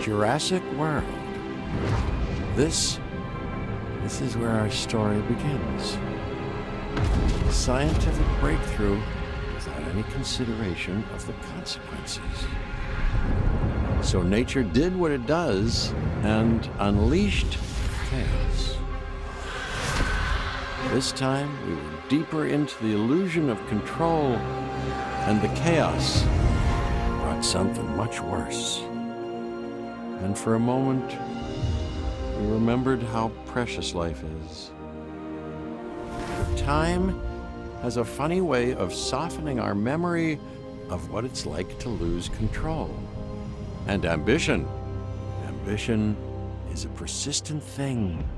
Jurassic World. This is where our story begins. A scientific breakthrough without any consideration of the consequences. So nature did what it does and unleashed chaos. This time, we were deeper into the illusion of control, and the chaos brought something much worse. And for a moment, we remembered how precious life is. But time has a funny way of softening our memory of what it's like to lose control. And ambition is a persistent thing.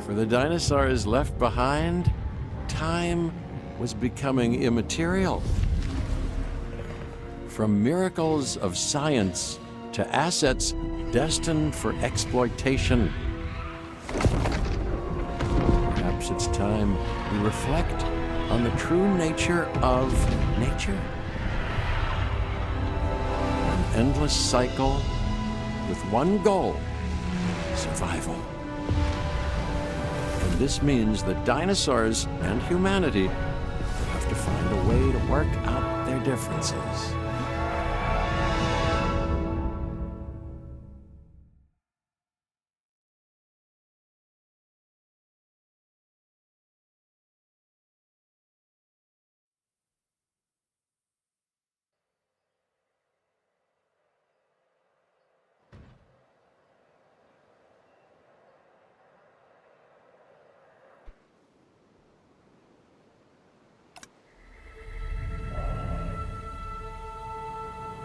For the dinosaurs left behind, time was becoming immaterial. From miracles of science to assets destined for exploitation. Perhaps it's time we reflect on the true nature of nature. An endless cycle with one goal: survival. And this means that dinosaurs and humanity have to find a way to work out their differences.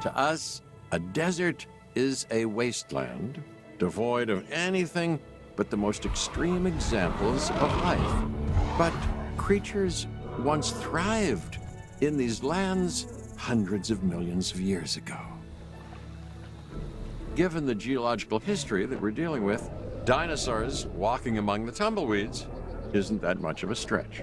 To us, a desert is a wasteland, devoid of anything but the most extreme examples of life. But creatures once thrived in these lands hundreds of millions of years ago. Given the geological history that we're dealing with, dinosaurs walking among the tumbleweeds isn't that much of a stretch.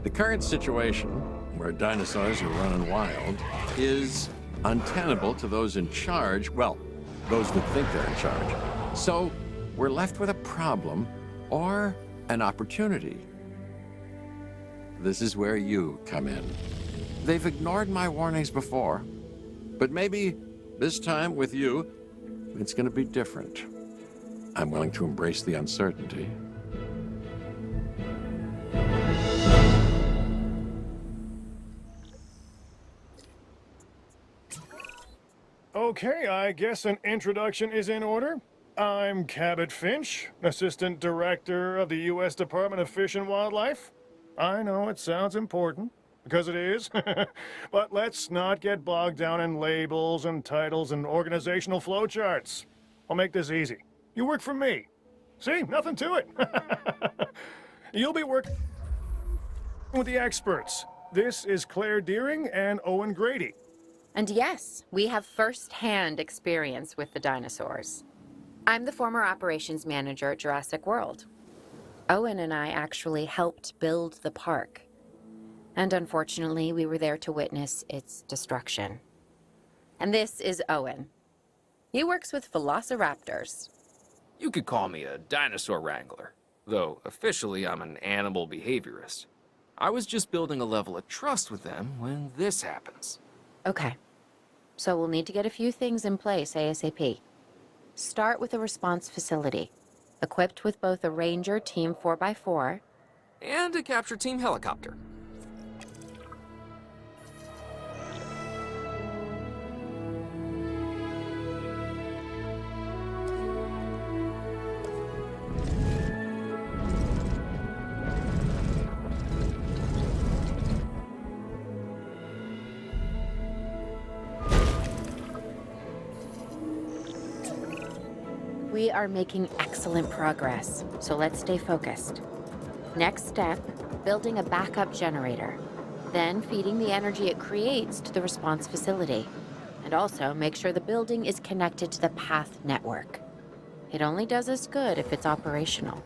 The current situation, where dinosaurs are running wild, is untenable to those in charge, well, those that think they're in charge. So we're left with a problem or an opportunity. This is where you come in. They've ignored my warnings before, but maybe this time with you, it's going to be different. I'm willing to embrace the uncertainty. Okay, I guess an introduction is in order. I'm Cabot Finch, Assistant Director of the U.S. Department of Fish and Wildlife. I know it sounds important, because it is, but let's not get bogged down in labels and titles and organizational flowcharts. I'll make this easy. You work for me. See, nothing to it. You'll be working with the experts. This is Claire Deering and Owen Grady. And yes, we have first-hand experience with the dinosaurs. I'm the former operations manager at Jurassic World. Owen and I actually helped build the park. And unfortunately, we were there to witness its destruction. And this is Owen. He works with velociraptors. You could call me a dinosaur wrangler, though officially I'm an animal behaviorist. I was just building a level of trust with them when this happens. Okay. So we'll need to get a few things in place ASAP. Start with a response facility, equipped with both a Ranger Team 4x4 And a capture team helicopter. We are making excellent progress, so let's stay focused. Next step, building a backup generator. Then feeding the energy it creates to the response facility. And also make sure the building is connected to the path network. It only does us good if it's operational.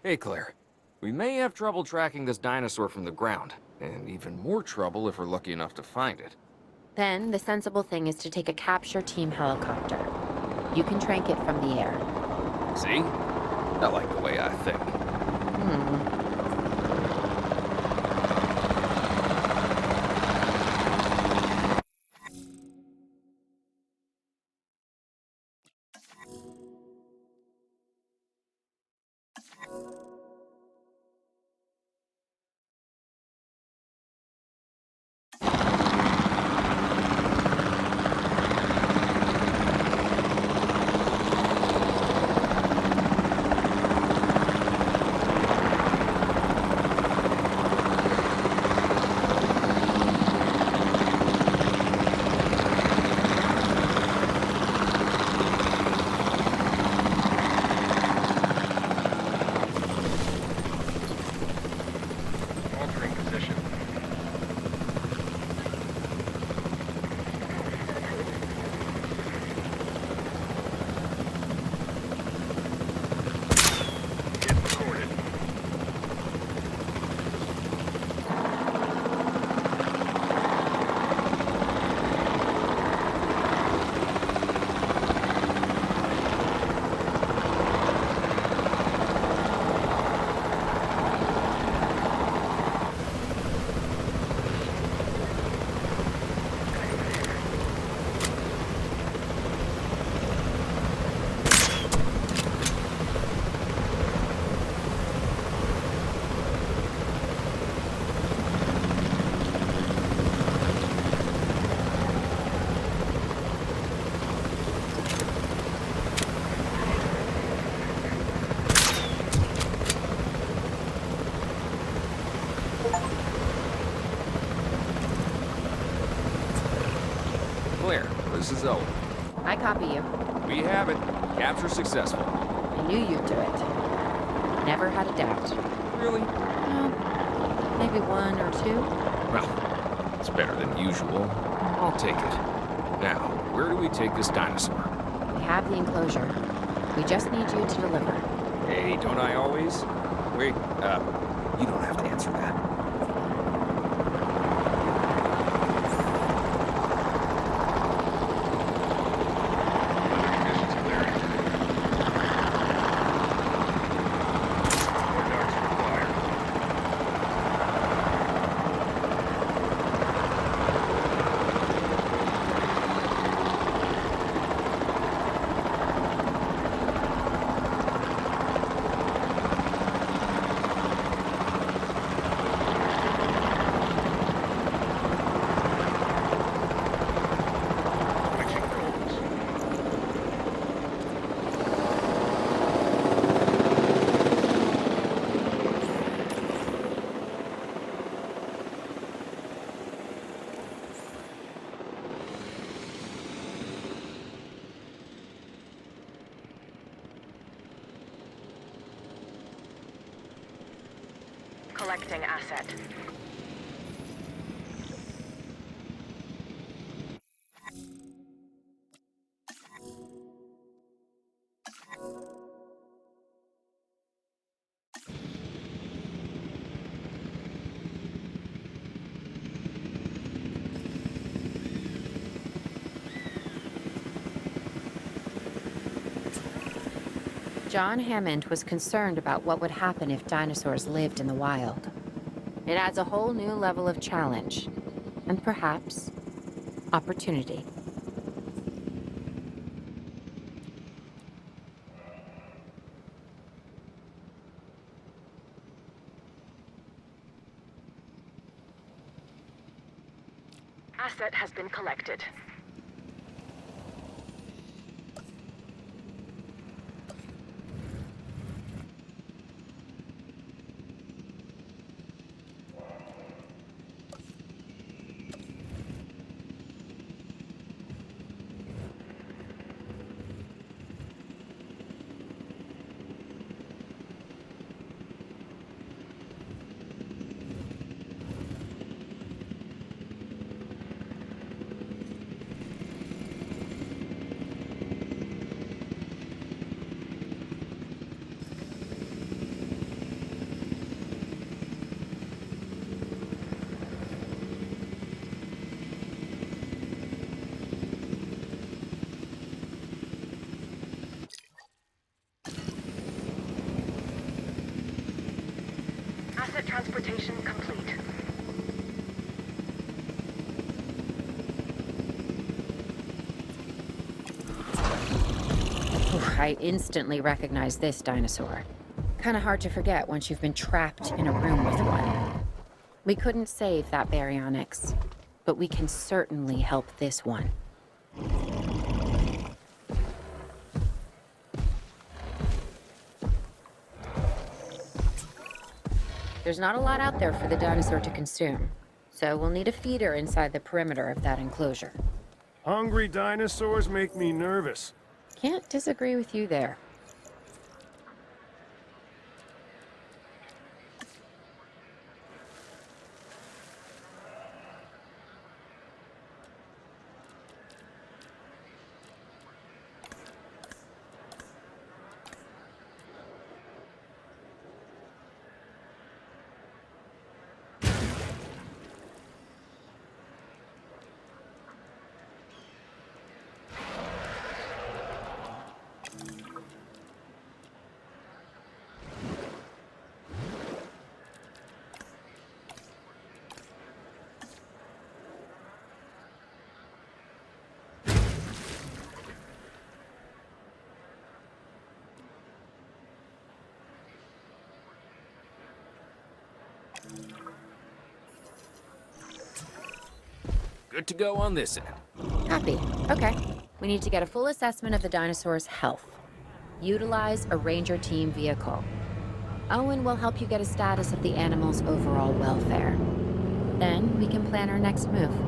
Hey, Claire. We may have trouble tracking this dinosaur from the ground, and even more trouble if we're lucky enough to find it. Then the sensible thing is to take a capture team helicopter. You can trank it from the air. See? I like the way I think. Altering position. Hit recorded. Claire, this is Owen. I copy you. We have it. Capture successful. I knew you'd do it. Never had a doubt. Really? No, maybe one or two. Well, it's better than usual. I'll take it. Now, where do we take this dinosaur? We have the enclosure. We just need you to deliver. Hey, don't I always? Wait, you don't have to answer that. Collecting asset. John Hammond was concerned about what would happen if dinosaurs lived in the wild. It adds a whole new level of challenge, and perhaps opportunity. Asset has been collected. Transportation complete. I instantly recognize this dinosaur. Kinda hard to forget once you've been trapped in a room with one. We couldn't save that baryonyx, but we can certainly help this one. There's not a lot out there for the dinosaur to consume, so we'll need a feeder inside the perimeter of that enclosure. Hungry dinosaurs make me nervous. Can't disagree with you there. Good to go on this end. Copy. Okay. We need to get a full assessment of the dinosaur's health. Utilize a ranger team vehicle. Owen will help you get a status of the animal's overall welfare. Then we can plan our next move.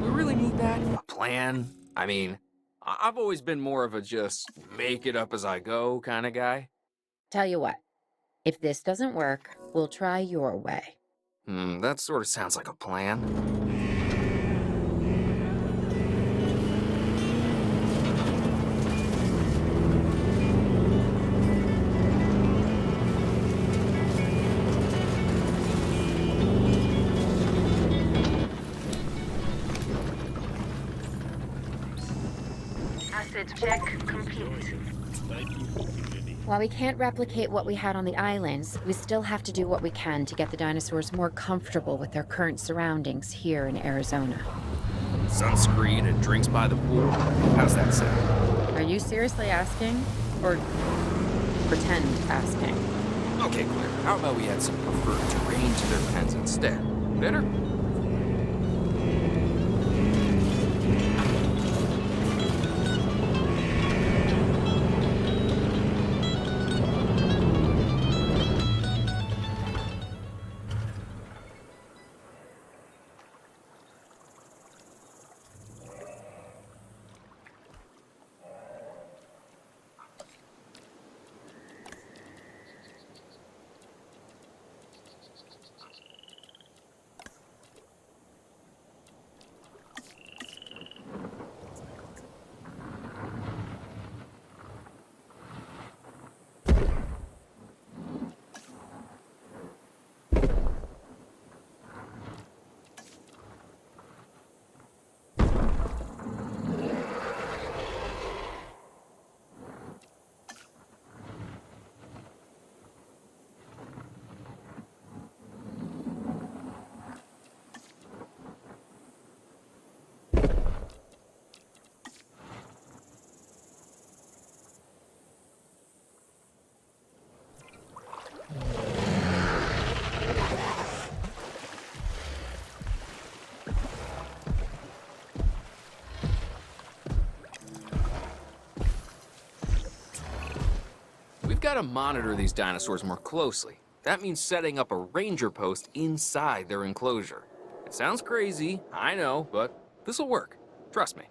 We really need that? A plan? I mean, I've always been more of a just make it up as I go kind of guy. Tell you what, if this doesn't work, we'll try your way. That sort of sounds like a plan. Acid check complete. While we can't replicate what we had on the islands, we still have to do what we can to get the dinosaurs more comfortable with their current surroundings here in Arizona. Sunscreen and drinks by the pool. How's that sound? Are you seriously asking? Or pretend asking? Okay, Claire. How about we add some preferred terrain to their pens instead? Better? We've got to monitor these dinosaurs more closely. That means setting up a ranger post inside their enclosure. It sounds crazy, I know, but this'll work. Trust me.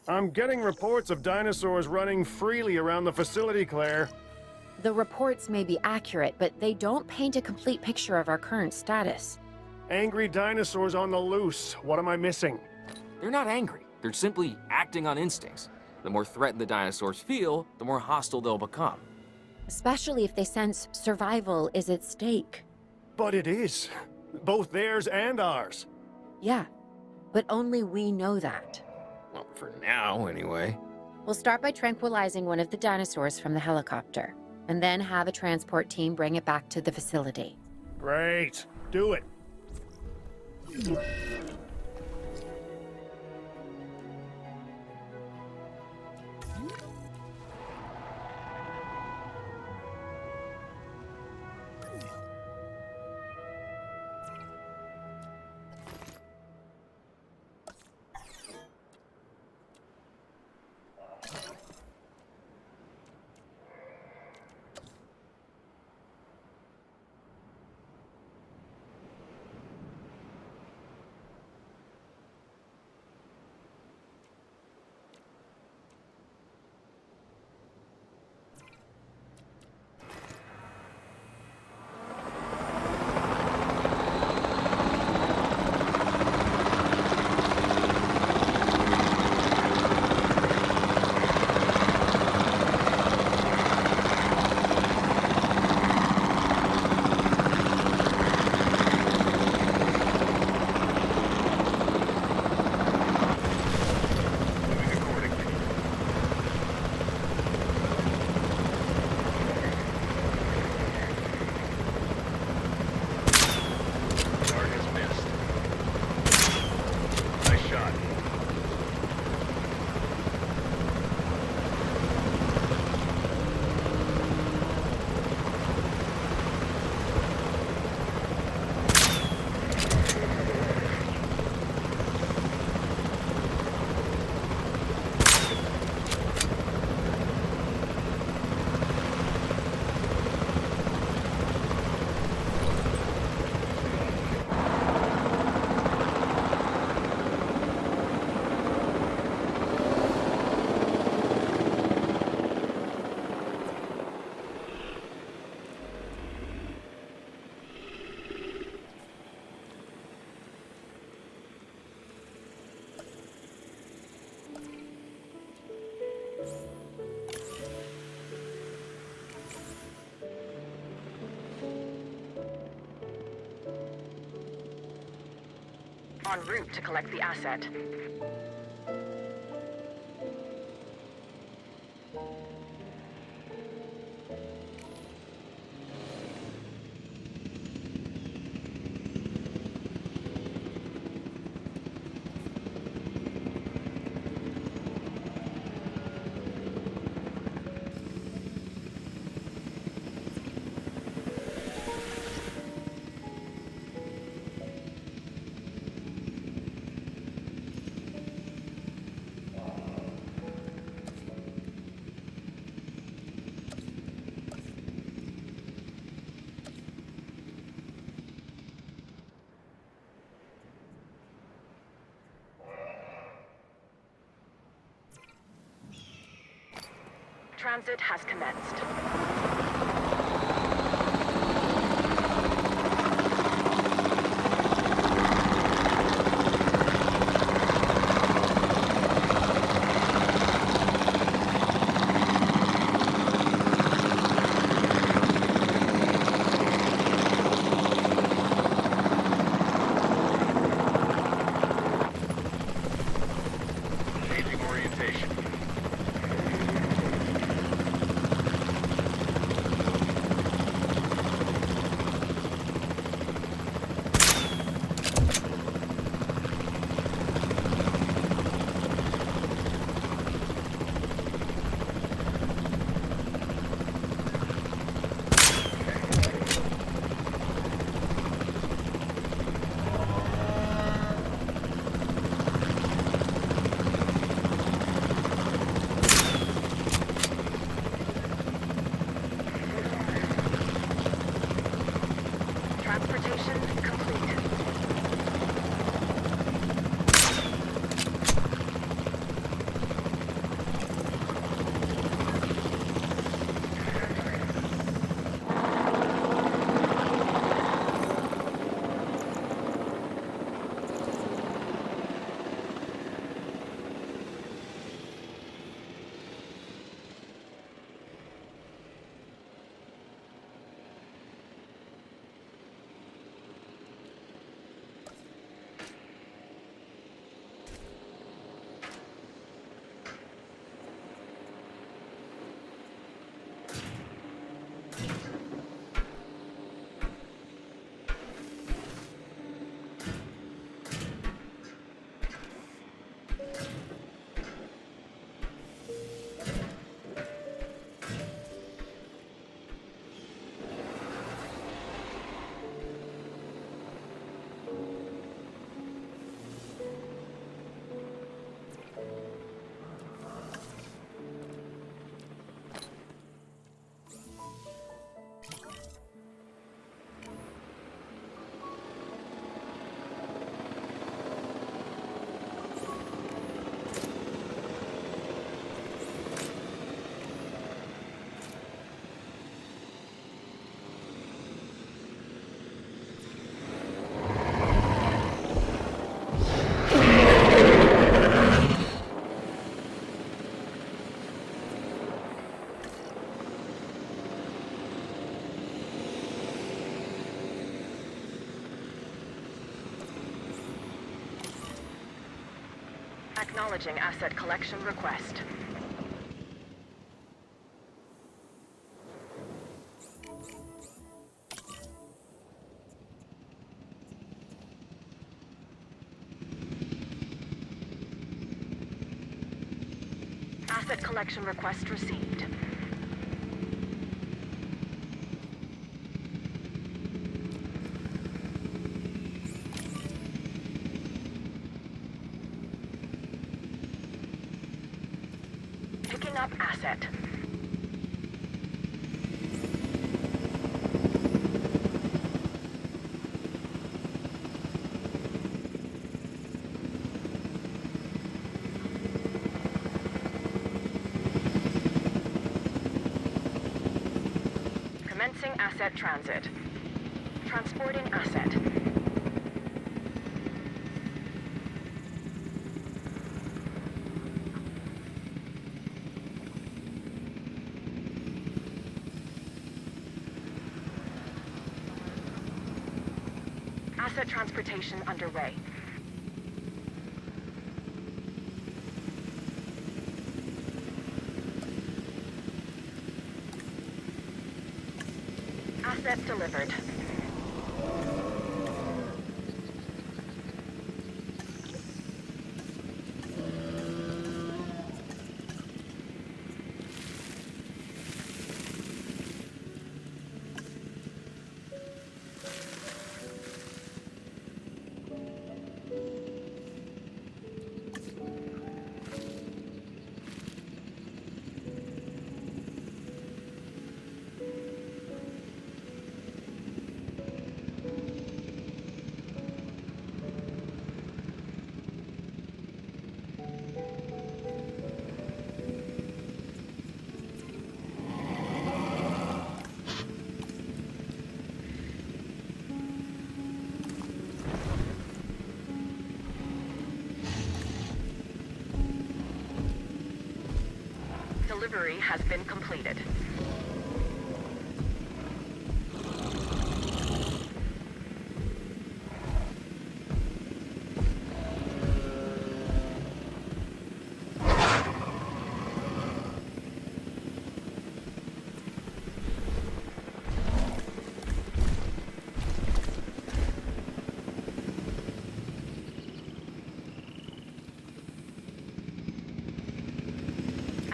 I'm getting reports of dinosaurs running freely around the facility, Claire. The reports may be accurate, but they don't paint a complete picture of our current status. Angry dinosaurs on the loose. What am I missing? They're not angry. They're simply acting on instincts. The more threatened the dinosaurs feel, the more hostile they'll become. Especially if they sense survival is at stake. But it is. Both theirs and ours. Yeah, but only we know that. Well, for now, anyway. We'll start by tranquilizing one of the dinosaurs from the helicopter, and then have a transport team bring it back to the facility. Great. Do it. En route to collect the asset. Transit has commenced. Changing orientation. Acknowledging asset collection request. Asset collection request received. Picking up asset. Commencing asset transit. Transporting asset. Asset transportation underway. Asset delivered. Delivery has been completed.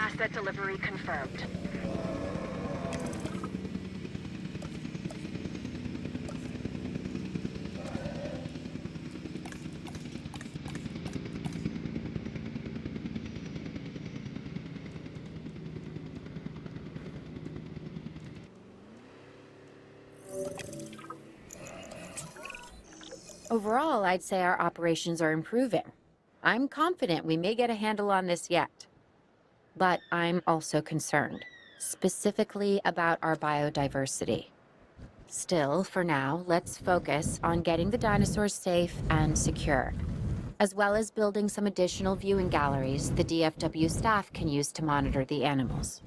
Asset delivery confirmed. Overall, I'd say our operations are improving. I'm confident we may get a handle on this yet. But I'm also concerned, specifically about our biodiversity. Still, for now, let's focus on getting the dinosaurs safe and secure, as well as building some additional viewing galleries the DFW staff can use to monitor the animals.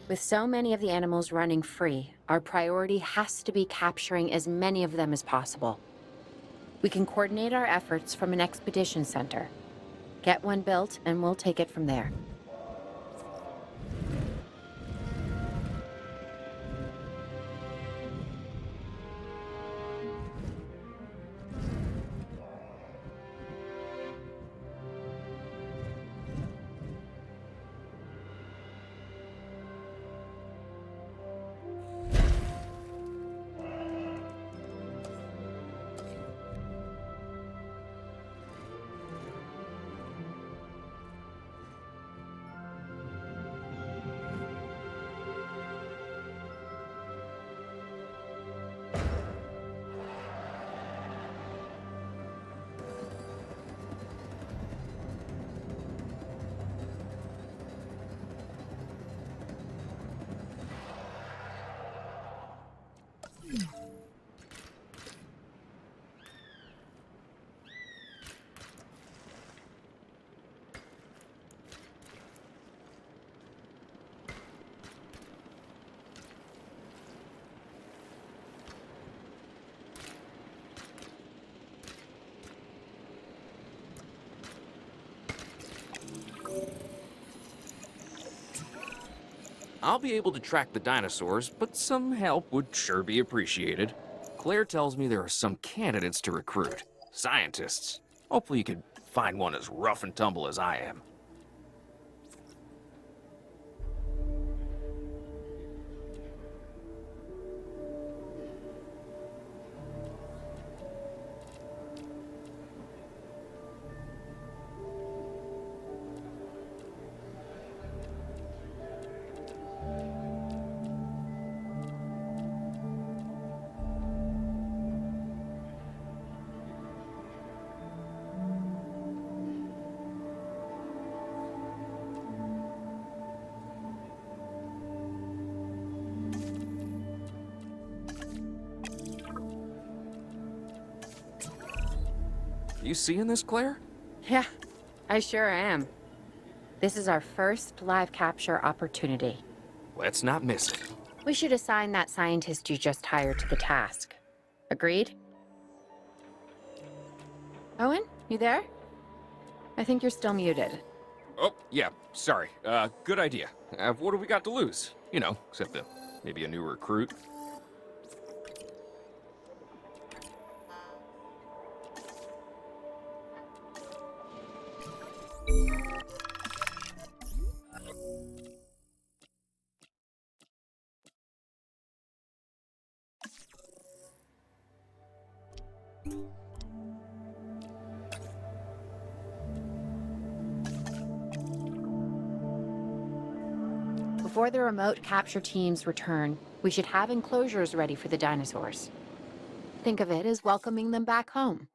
With so many of the animals running free, our priority has to be capturing as many of them as possible. We can coordinate our efforts from an expedition center. Get one built, and we'll take it from there. I'll be able to track the dinosaurs, but some help would sure be appreciated. Claire tells me there are some candidates to recruit. Scientists. Hopefully you could find one as rough and tumble as I am. You seeing this, Claire? Yeah, I sure am. This is our first live capture opportunity. Let's not miss it. We should assign that scientist you just hired to the task. Agreed? Owen, you there? I think you're still muted. Oh, yeah, sorry. Good idea. What do we got to lose? You know, except maybe a new recruit. Before the remote capture teams return, we should have enclosures ready for the dinosaurs. Think of it as welcoming them back home.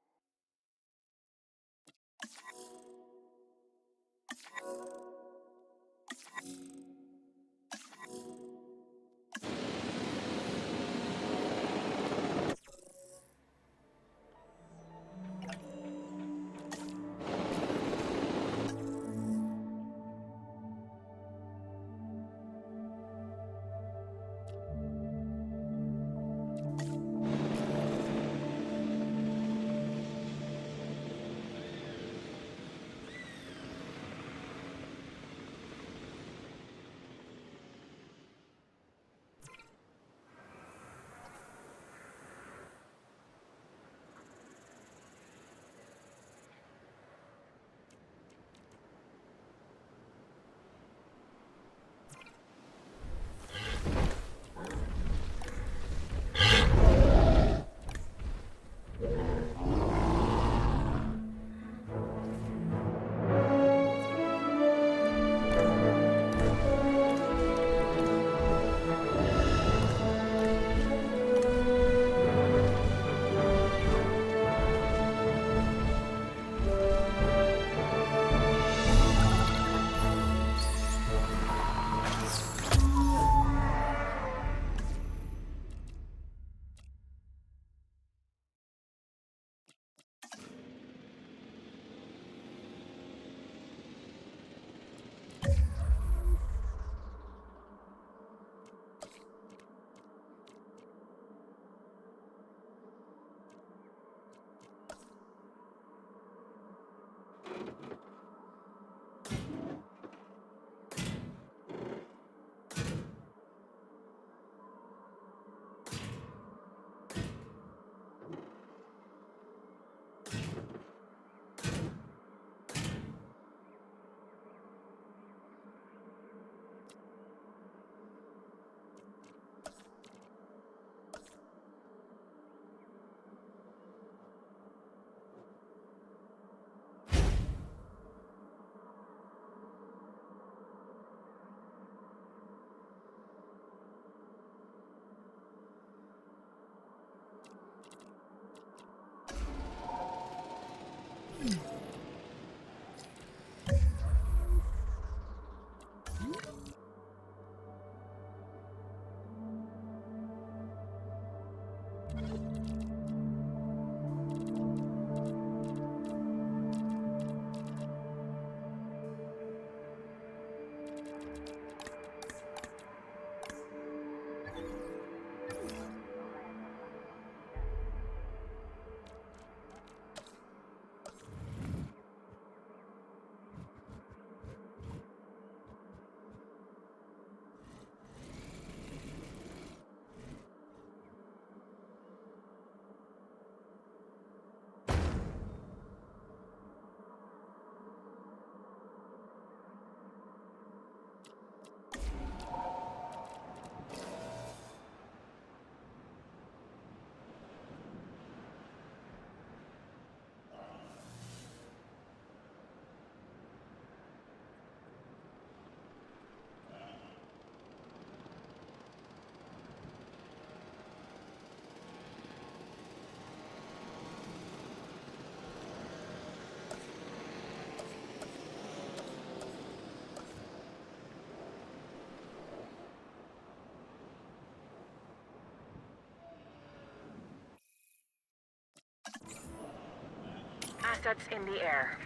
Assets in the air.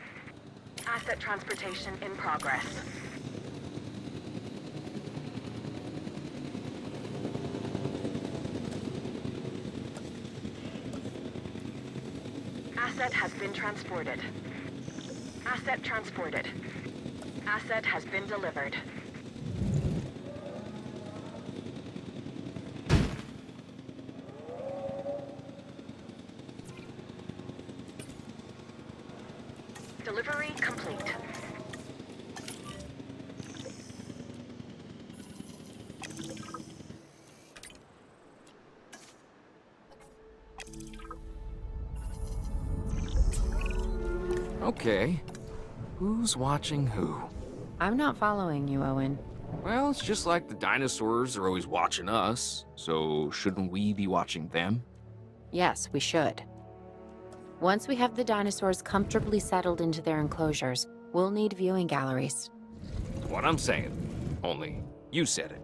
Asset transportation in progress. Asset has been transported. Asset transported. Asset has been delivered. Delivery complete. Okay. Who's watching who? I'm not following you, Owen. Well, it's just like the dinosaurs are always watching us, so shouldn't we be watching them? Yes, we should. Once we have the dinosaurs comfortably settled into their enclosures, we'll need viewing galleries. That's what I'm saying. Only, you said it.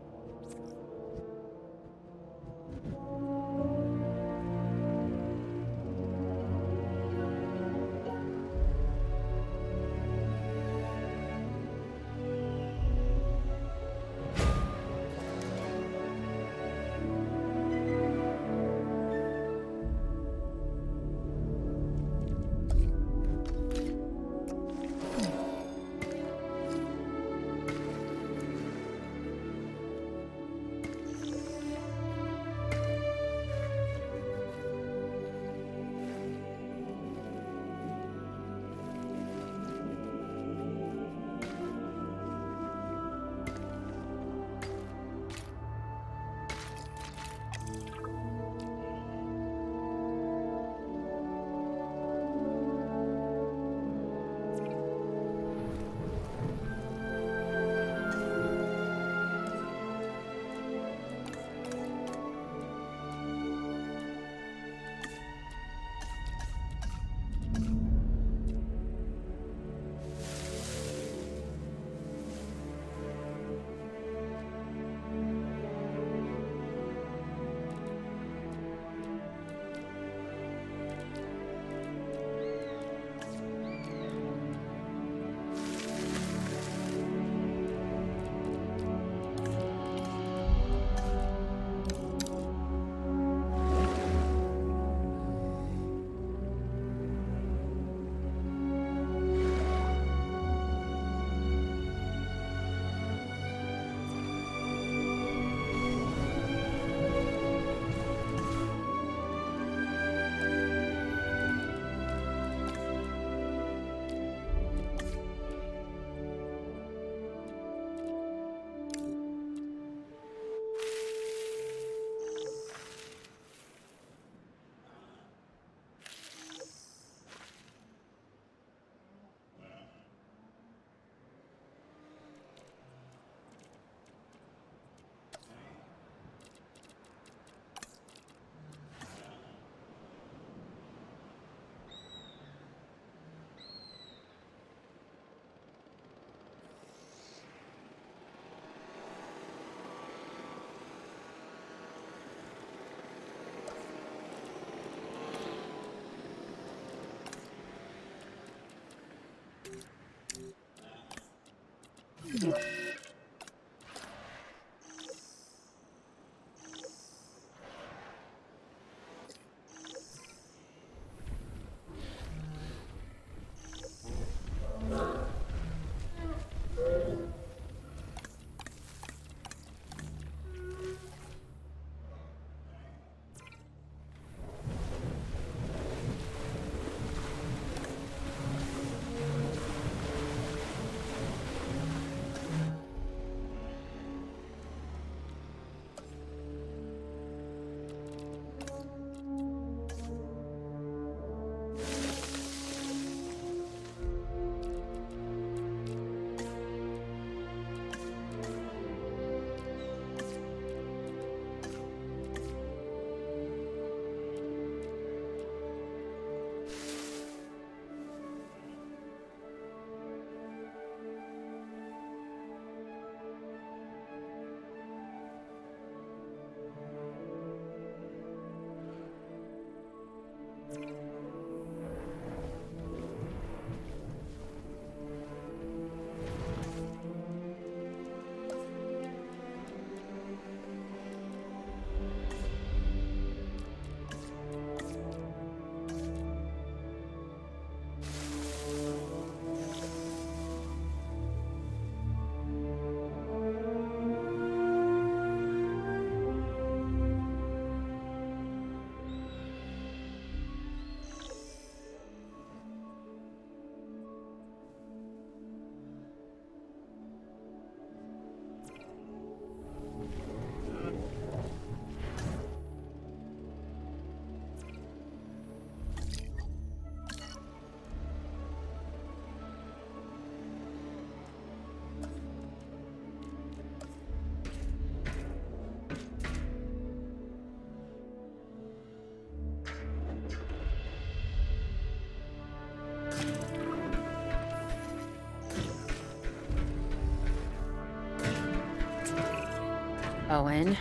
Owen.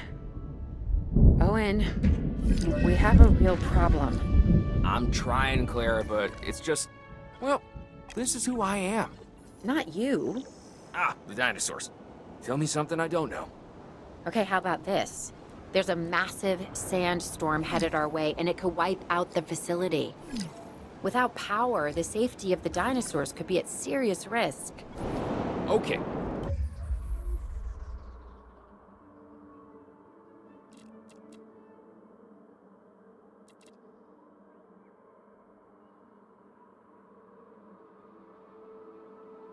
Owen, we have a real problem. I'm trying, Claire, but it's just... Well, this is who I am. Not you. Ah, the dinosaurs. Tell me something I don't know. Okay, how about this? There's a massive sandstorm headed our way, and it could wipe out the facility. Without power, the safety of the dinosaurs could be at serious risk. Okay.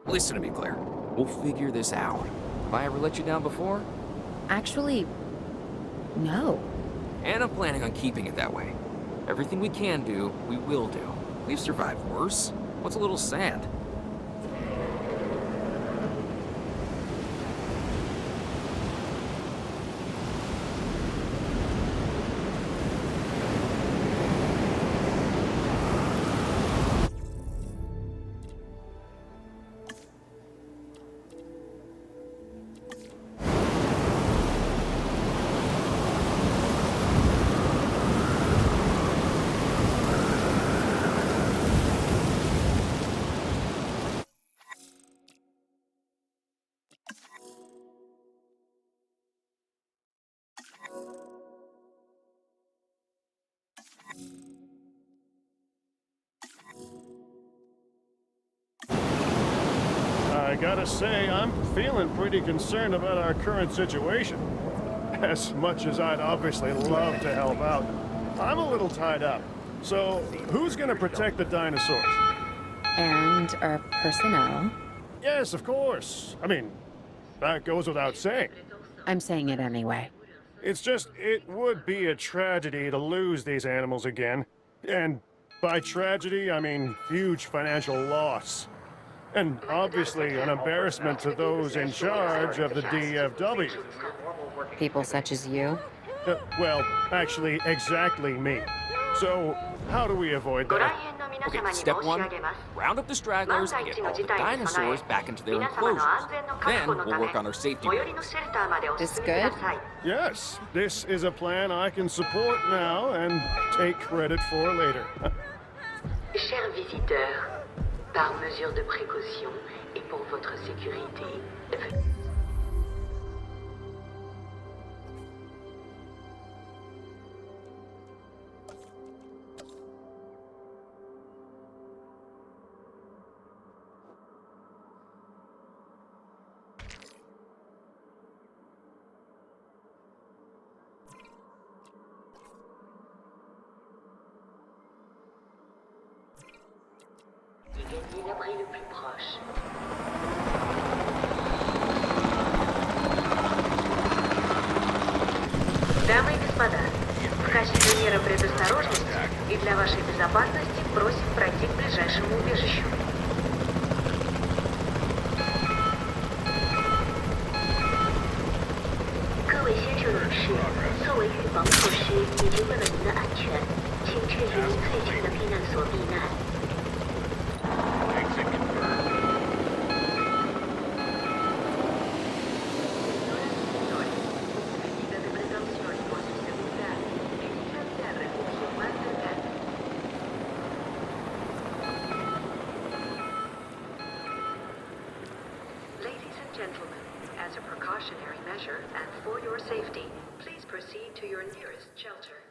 Listen to me, Claire. We'll figure this out. Have I ever let you down before? Actually, no. And I'm planning on keeping it that way. Everything we can do, we will do. We've survived worse. What's a little sand? I gotta say, I'm feeling pretty concerned about our current situation. As much as I'd obviously love to help out, I'm a little tied up. So, who's gonna protect the dinosaurs? And our personnel. Yes, of course. I mean, that goes without saying. I'm saying it anyway. It's just, it would be a tragedy to lose these animals again. And by tragedy, I mean huge financial loss. And obviously an embarrassment to those in charge of the DFW. People such as you. Well, actually, exactly me. So, how do we avoid that? Okay, step one, round up the stragglers and get all the dinosaurs back into their enclosures. Then we'll work on our safety rules. This good? Yes, this is a plan I can support now and take credit for later. Chers visiteurs, par mesure de précaution et pour votre sécurité, gagnez l'abri le plus proche. Дамы и господа, в качестве меры предосторожности и для вашей безопасности просим пройти к ближайшему убежищу. 各位先生女士，作为预防措施以及为了您的安全，请确于您最近的避难所避难。 Ladies and gentlemen, as a precautionary measure and for your safety, please proceed to your nearest shelter.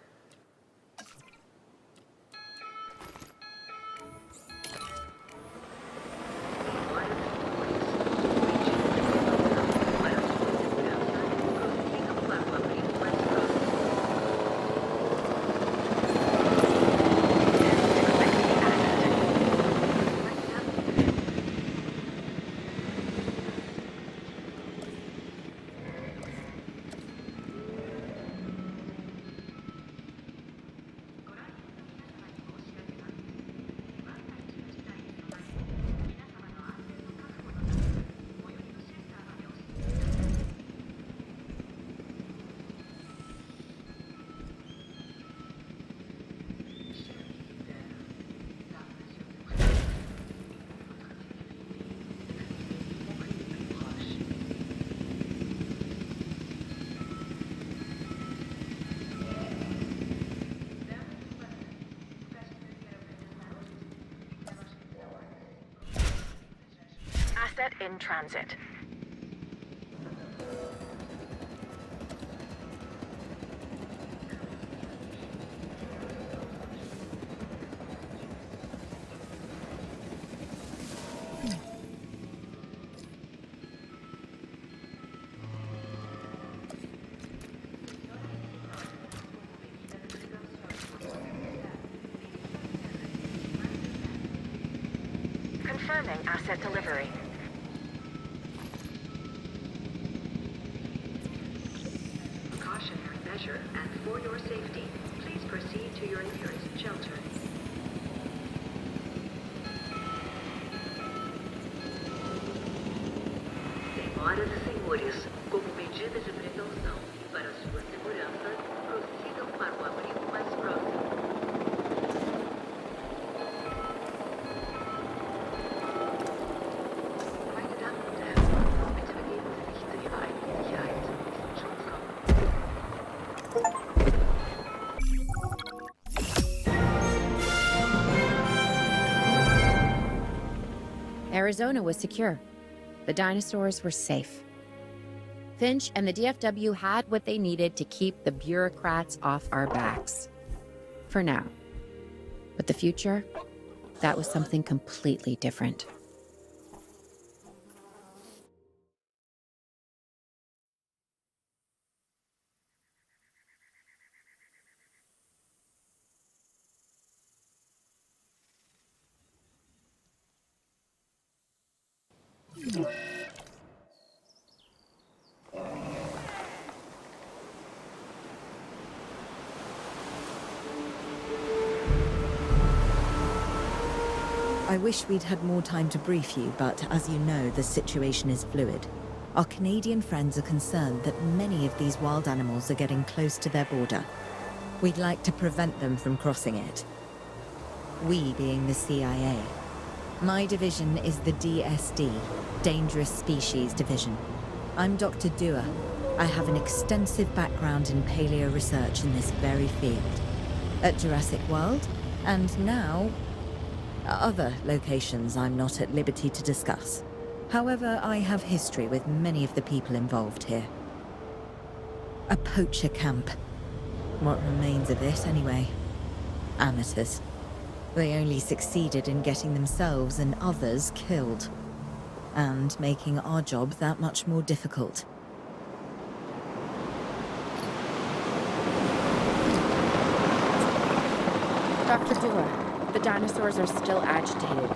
in transit. Confirming asset delivery. Precautionary measure, and for your safety, please proceed to your nearest shelter. Senhoras e senhores, como medida de precaução e para sua segurança, prossigam para o abrigo mais próximo. Meine Damen und Herren, bitte begeben Sie sich zu Ihrer eigenen Sicherheit. Schutzraum. Arizona was secure. The dinosaurs were safe. Finch and the DFW had what they needed to keep the bureaucrats off our backs. For now. But the future, that was something completely different. I wish we'd had more time to brief you, but as you know, the situation is fluid. Our Canadian friends are concerned that many of these wild animals are getting close to their border. We'd like to prevent them from crossing it. We being the CIA. My division is the DSD, Dangerous Species Division. I'm Dr. Dua. I have an extensive background in paleo research in this very field. At Jurassic World, and now other locations I'm not at liberty to discuss. However, I have history with many of the people involved here. A poacher camp. What remains of it, anyway? Amateurs. They only succeeded in getting themselves and others killed. And making our job that much more difficult. Dr. Dua, the dinosaurs are still agitated.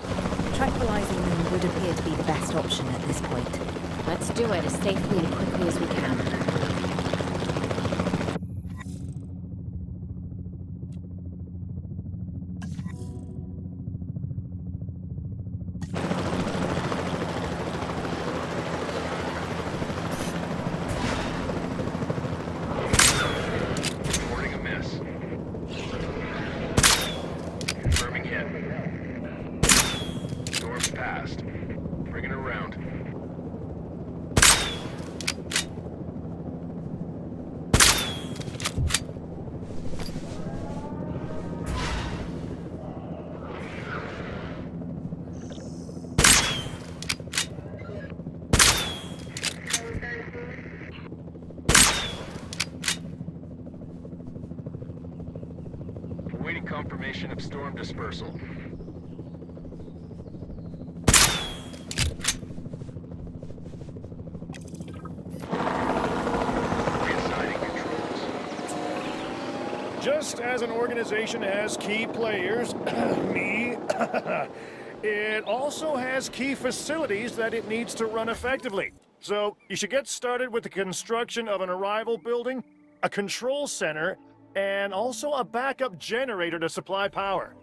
Tranquilizing them would appear to be the best option at this point. Let's do it as safely and quickly as we can. Reporting a miss. Confirming hit. Storm's passed. Bring it around. Awaiting confirmation of storm dispersal. Reassigning controls. Just as an organization has key players, me, it also has key facilities that it needs to run effectively. So you should get started with the construction of an arrival building, a control center, and also a backup generator to supply power.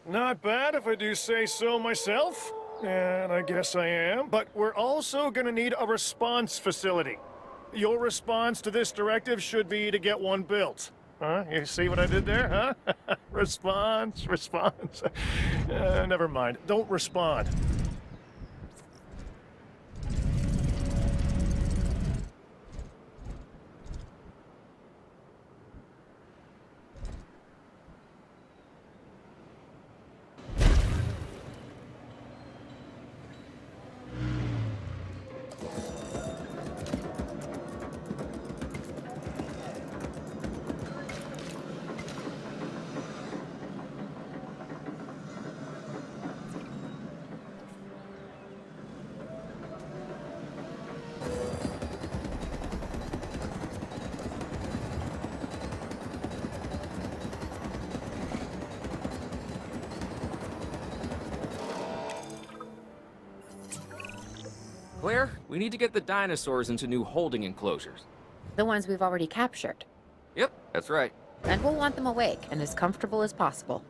Not bad if I do say so myself. And I guess I am. But we're also gonna need a response facility. Your response to this directive should be to get one built. Huh? You see what I did there, huh? Response. Never mind. Don't respond. Claire, we need to get the dinosaurs into new holding enclosures. The ones we've already captured. Yep, that's right. And we'll want them awake and as comfortable as possible.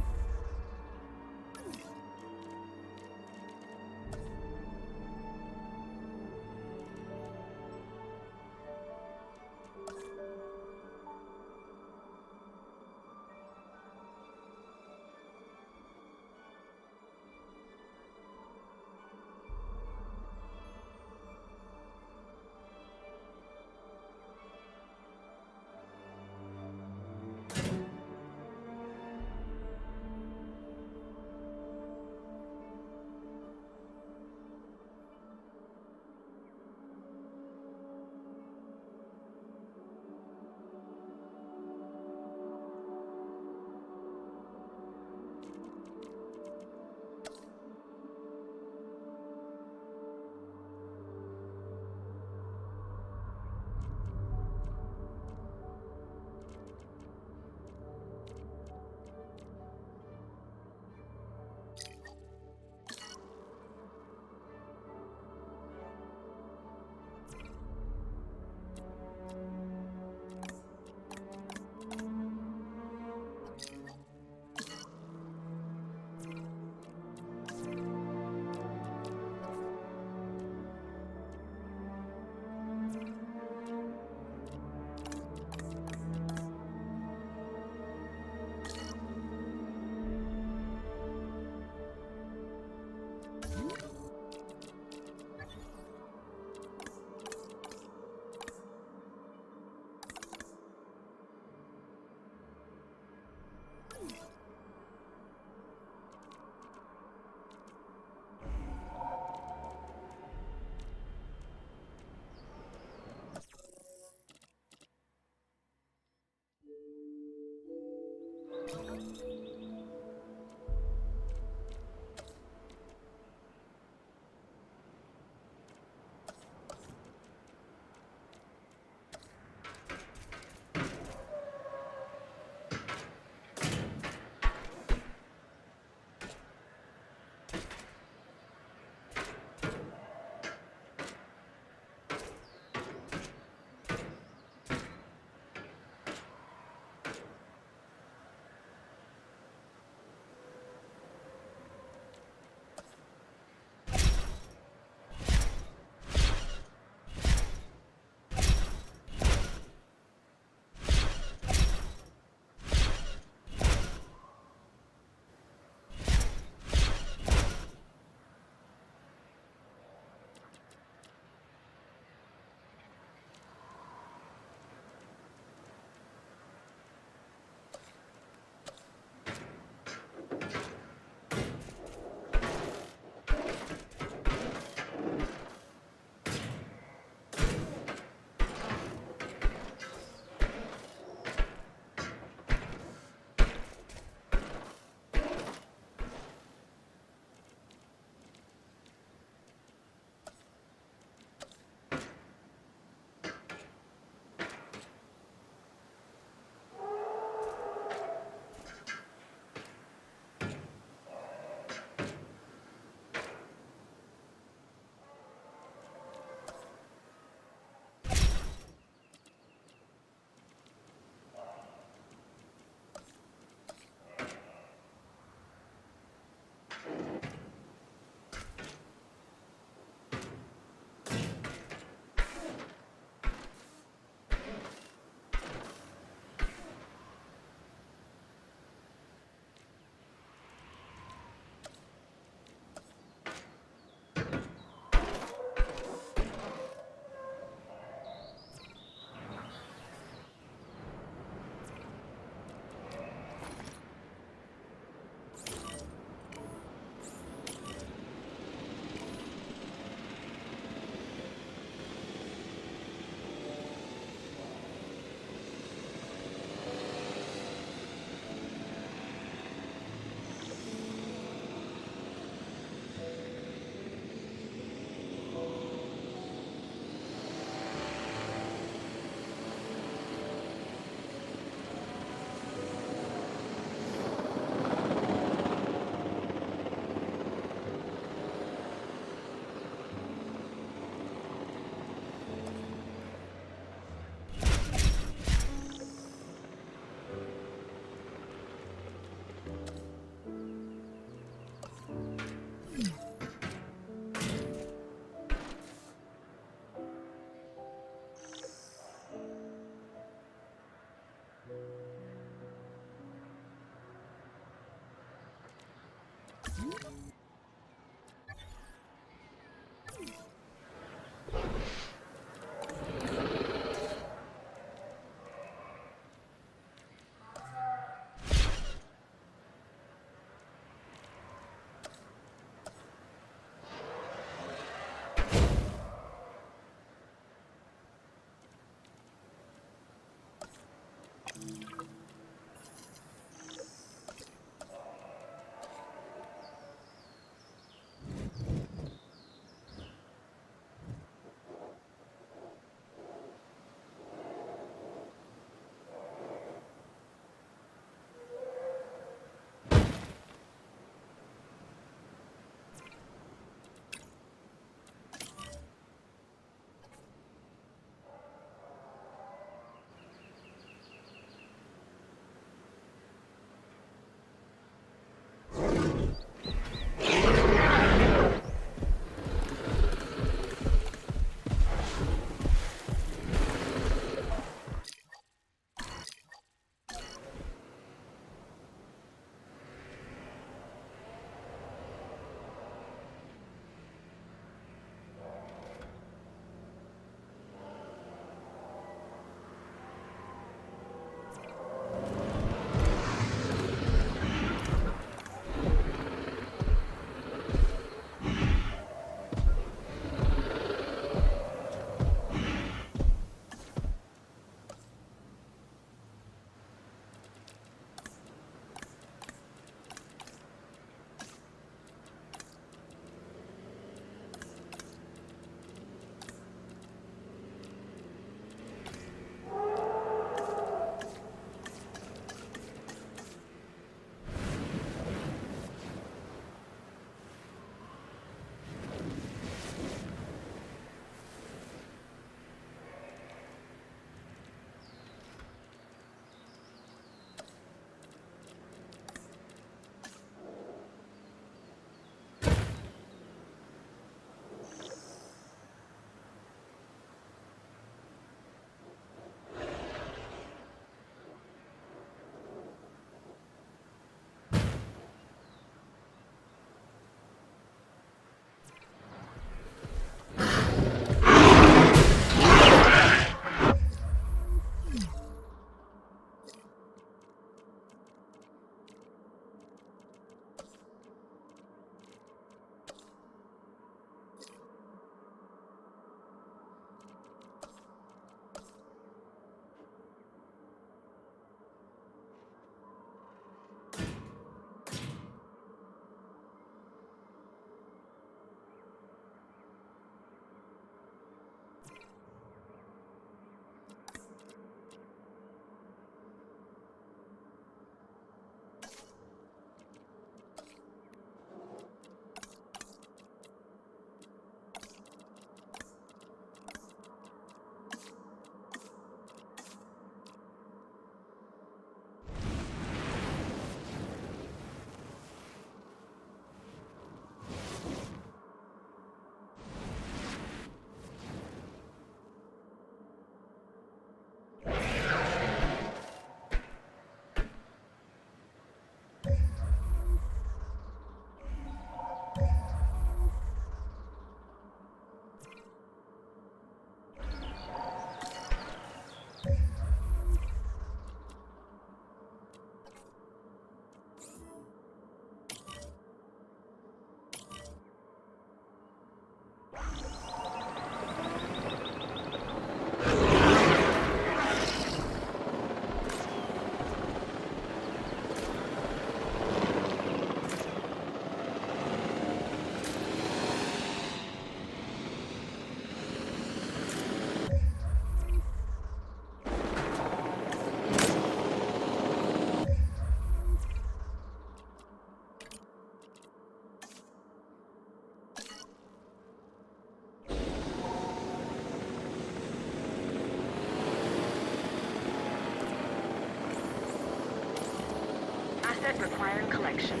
requiring collection.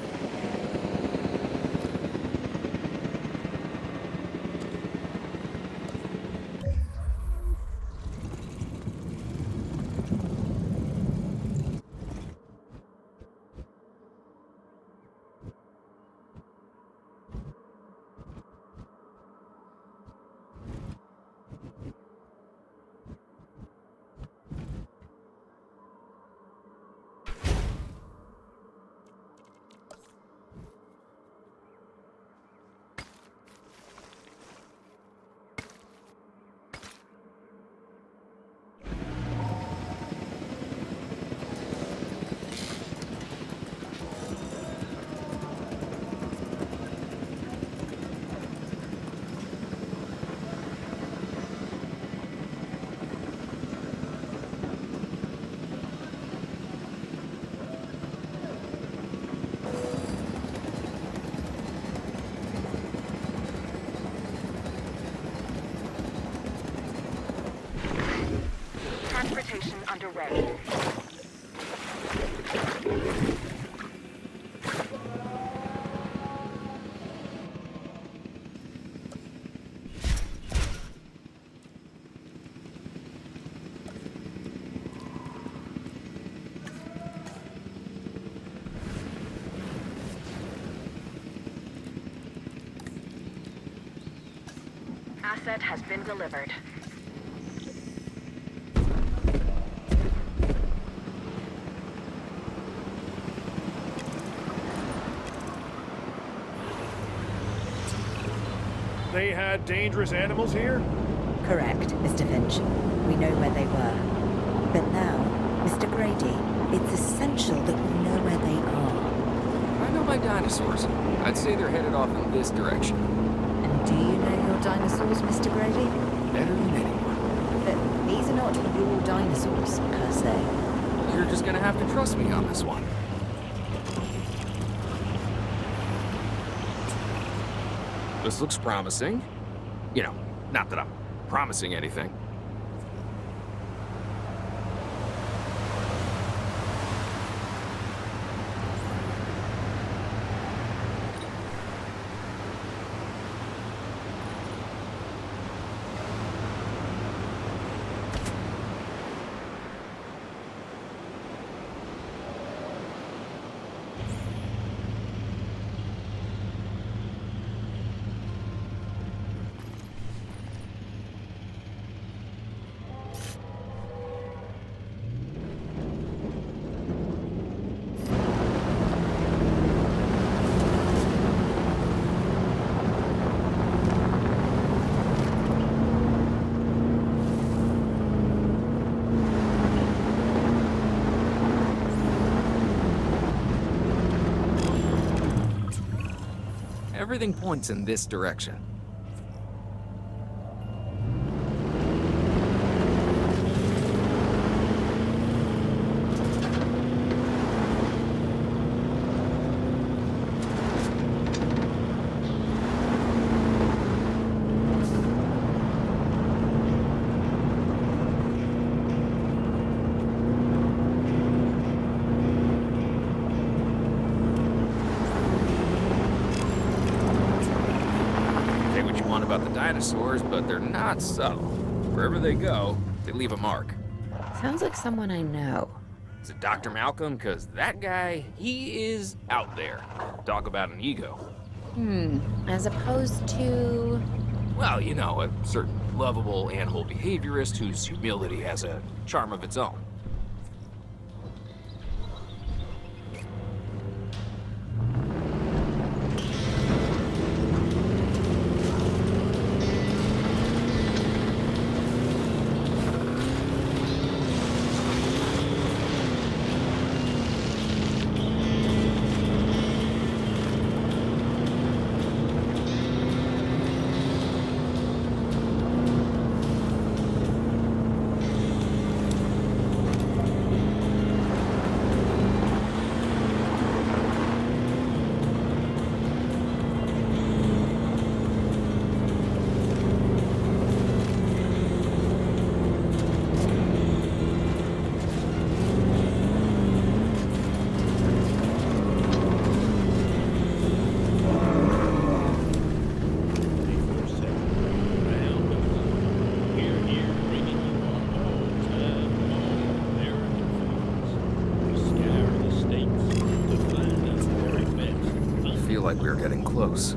Transportation underway. Asset has been delivered. They had dangerous animals here? Correct, Mr. Finch. We know where they were. But now, Mr. Grady, it's essential that we know where they are. I know my dinosaurs. I'd say they're headed off in this direction. And do you know your dinosaurs, Mr. Grady? Better than anyone. But these are not your dinosaurs, per se. You're just gonna have to trust me on this one. This looks promising. You know, not that I'm promising anything. Everything points in this direction. About the dinosaurs, but they're not subtle. Wherever they go, they leave a mark. Sounds like someone I know. Is it Dr. Malcolm? Because that guy, he is out there. Talk about an ego. As opposed to... Well, you know, a certain lovable animal behaviorist whose humility has a charm of its own. we are getting close.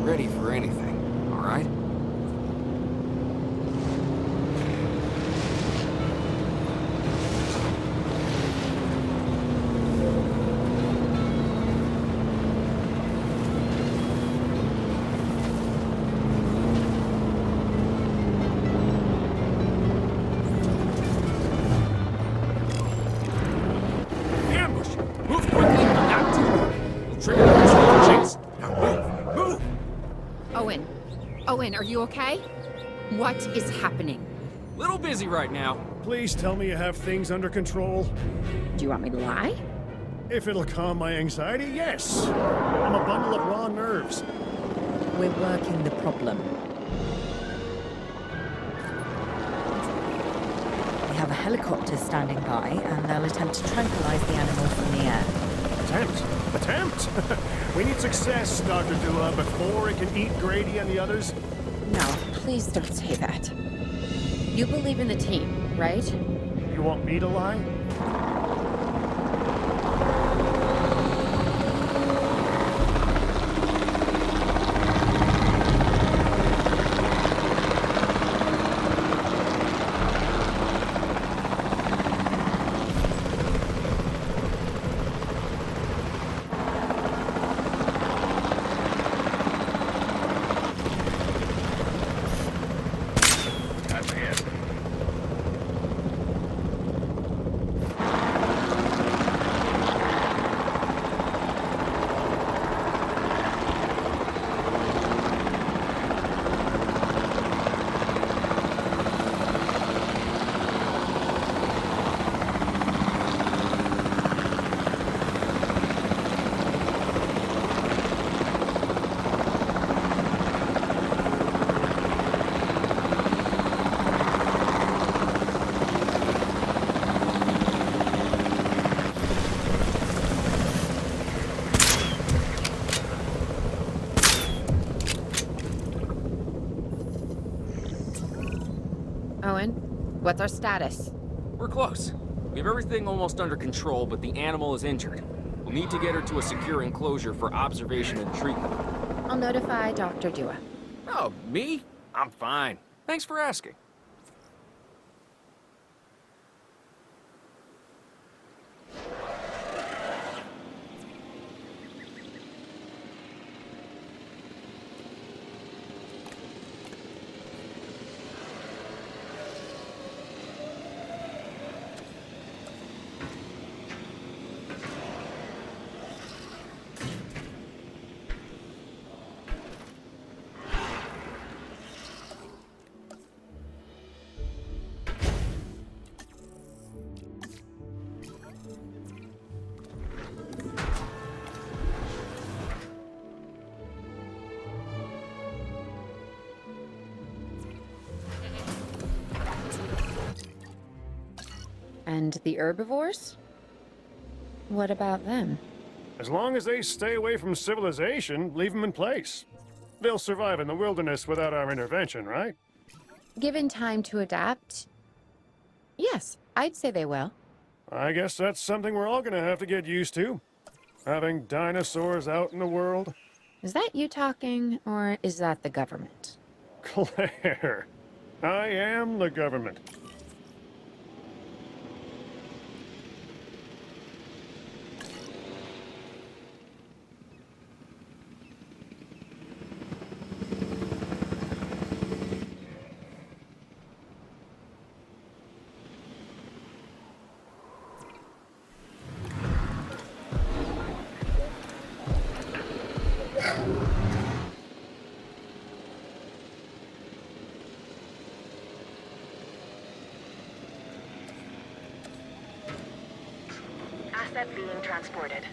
Ready for anything, all right? Ambush! Move quickly, but not too long. We'll trigger the chase. Now move! Move! Owen. Owen, are you okay? What is happening? Little busy right now. Please tell me you have things under control. Do you want me to lie? If it'll calm my anxiety, yes. I'm a bundle of raw nerves. We're working the problem. We have a helicopter standing by, and they'll attempt to tranquilize the animal from the air. Attempt? We need success, Dr. Dua, before it can eat Grady and the others. No, please don't say that. You believe in the team, right? You want me to lie? Owen, what's our status? We're close. We have everything almost under control, but the animal is injured. We'll need to get her to a secure enclosure for observation and treatment. I'll notify Dr. Dua. Oh, me? I'm fine. Thanks for asking. And the herbivores? What about them? As long as they stay away from civilization, leave them in place. They'll survive in the wilderness without our intervention, right? Given time to adapt, yes, I'd say they will. I guess that's something we're all gonna have to get used to. Having dinosaurs out in the world. Is that you talking, or is that the government? Claire, I am the government. Asset being transported.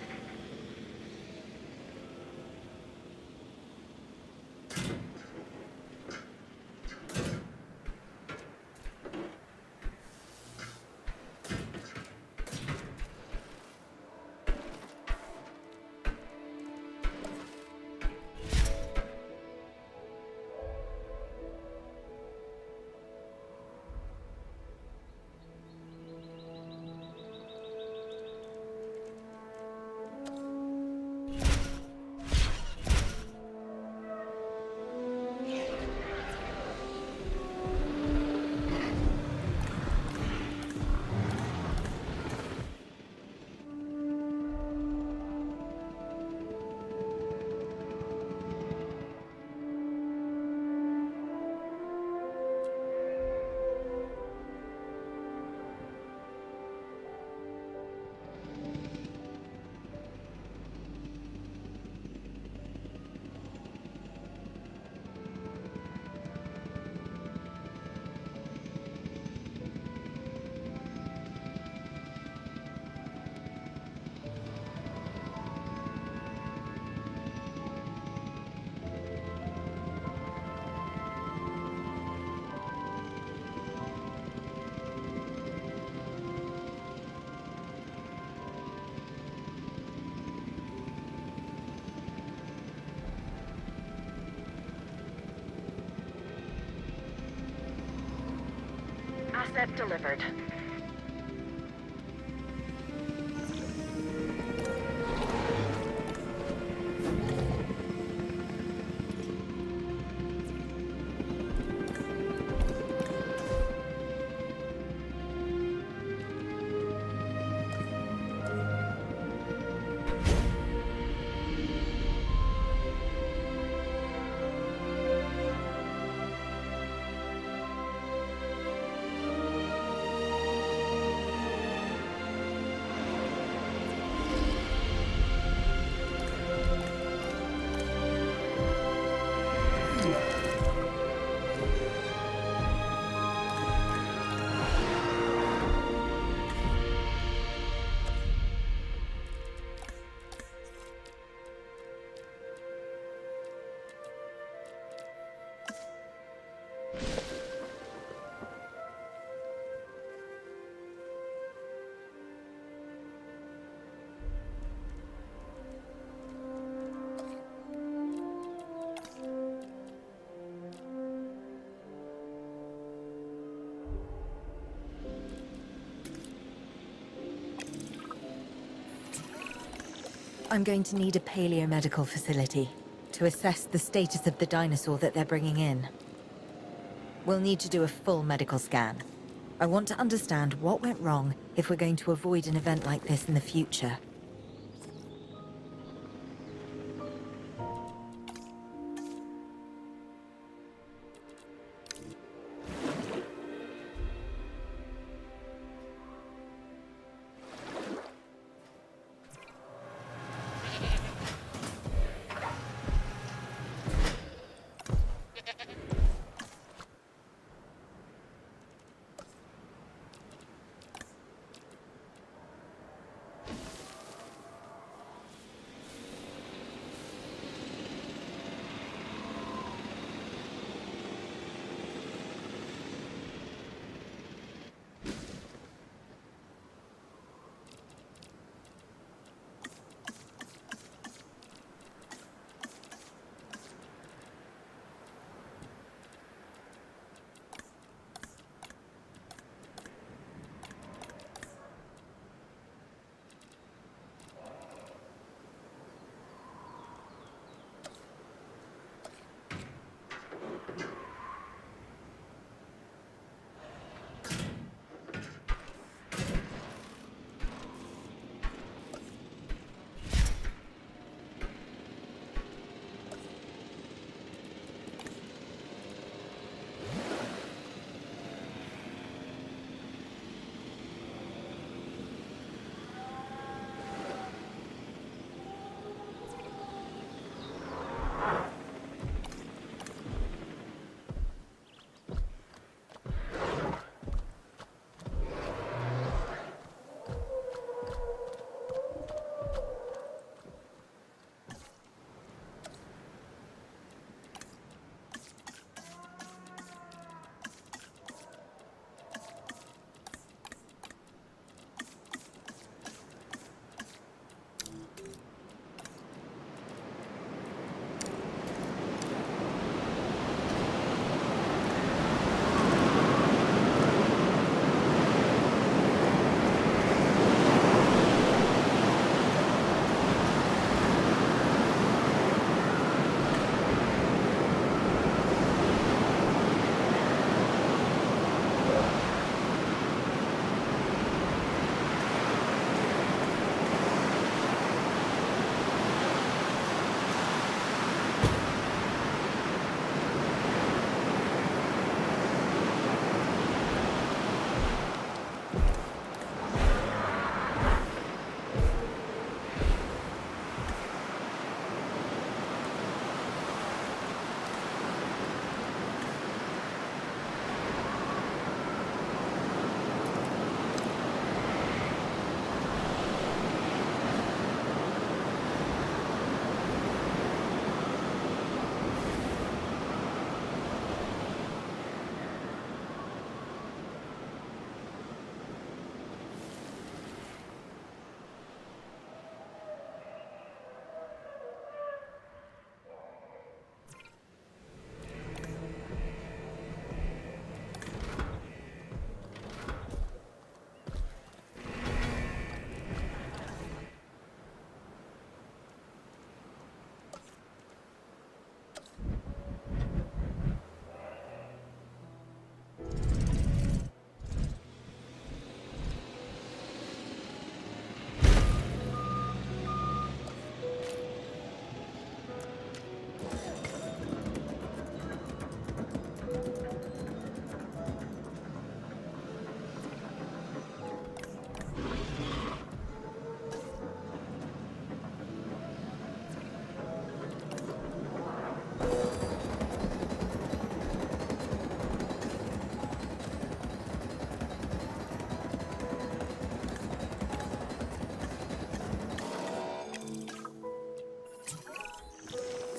Asset delivered. I'm going to need a paleomedical facility to assess the status of the dinosaur that they're bringing in. We'll need to do a full medical scan. I want to understand what went wrong if we're going to avoid an event like this in the future.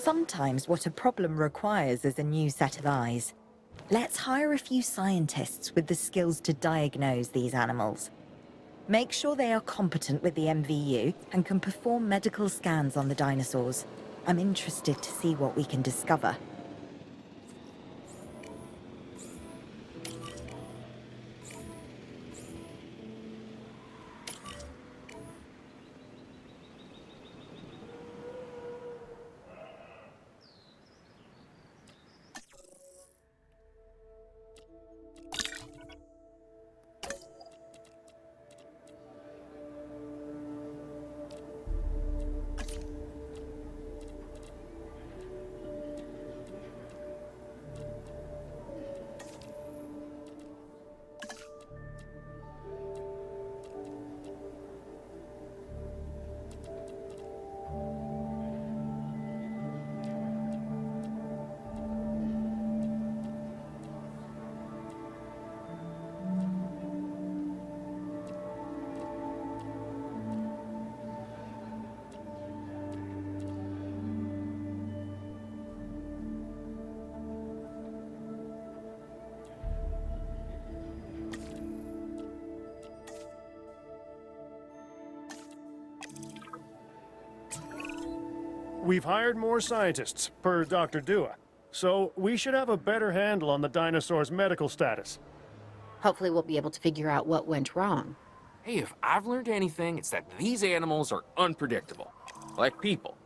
Sometimes what a problem requires is a new set of eyes. Let's hire a few scientists with the skills to diagnose these animals. Make sure they are competent with the MVU and can perform medical scans on the dinosaurs. I'm interested to see what we can discover. We've hired more scientists, per Dr. Dua. So we should have a better handle on the dinosaur's medical status. Hopefully we'll be able to figure out what went wrong. Hey, if I've learned anything, it's that these animals are unpredictable. Like people.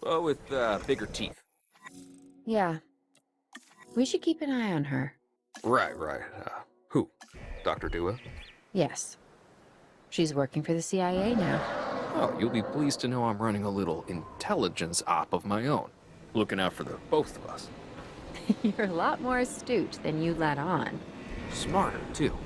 But with bigger teeth. Yeah. We should keep an eye on her. Right. Who? Dr. Dua? Yes. She's working for the CIA now. Oh, you'll be pleased to know I'm running a little intelligence op of my own. Looking out for the both of us. You're a lot more astute than you let on. Smarter, too.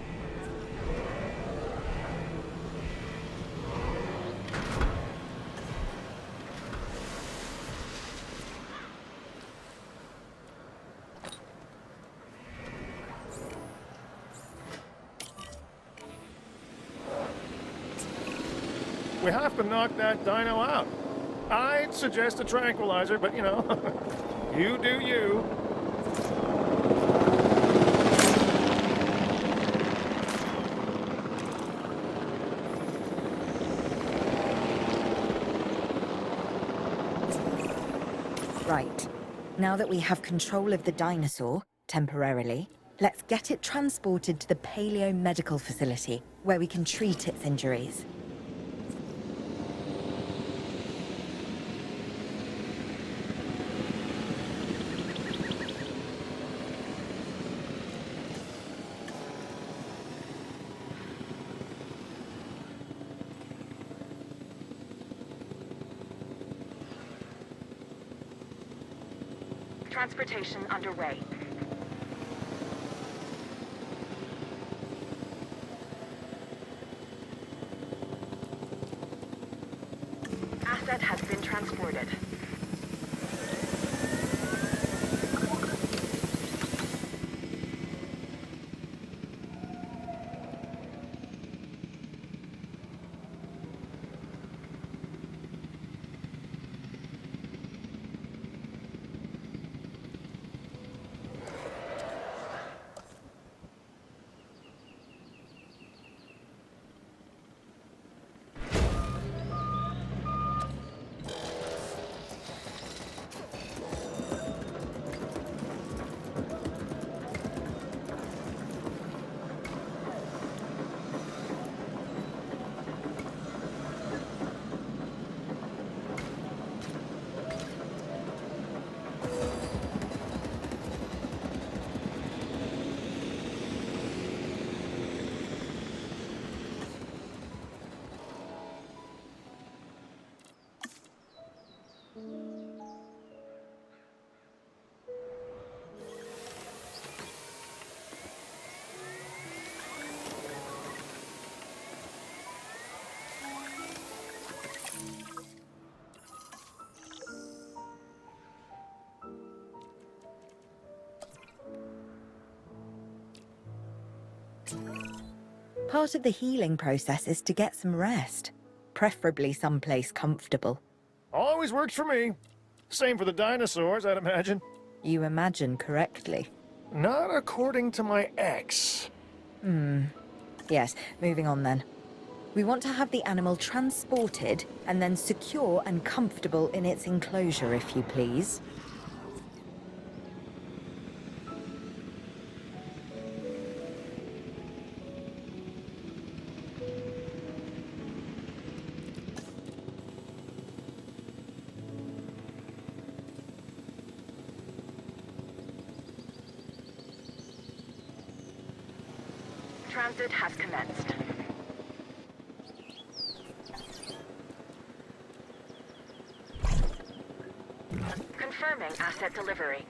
We have to knock that dino out. I'd suggest a tranquilizer, but you know, you do you. Right. Now that we have control of the dinosaur, temporarily, let's get it transported to the Paleo Medical Facility, where we can treat its injuries. Transportation underway. Asset has been transported. Part of the healing process is to get some rest, preferably someplace comfortable. Always works for me. Same for the dinosaurs, I'd imagine. You imagine correctly. Not according to my ex. Yes, moving on then. We want to have the animal transported and then secure and comfortable in its enclosure, if you please. Transit has commenced. Confirming asset delivery.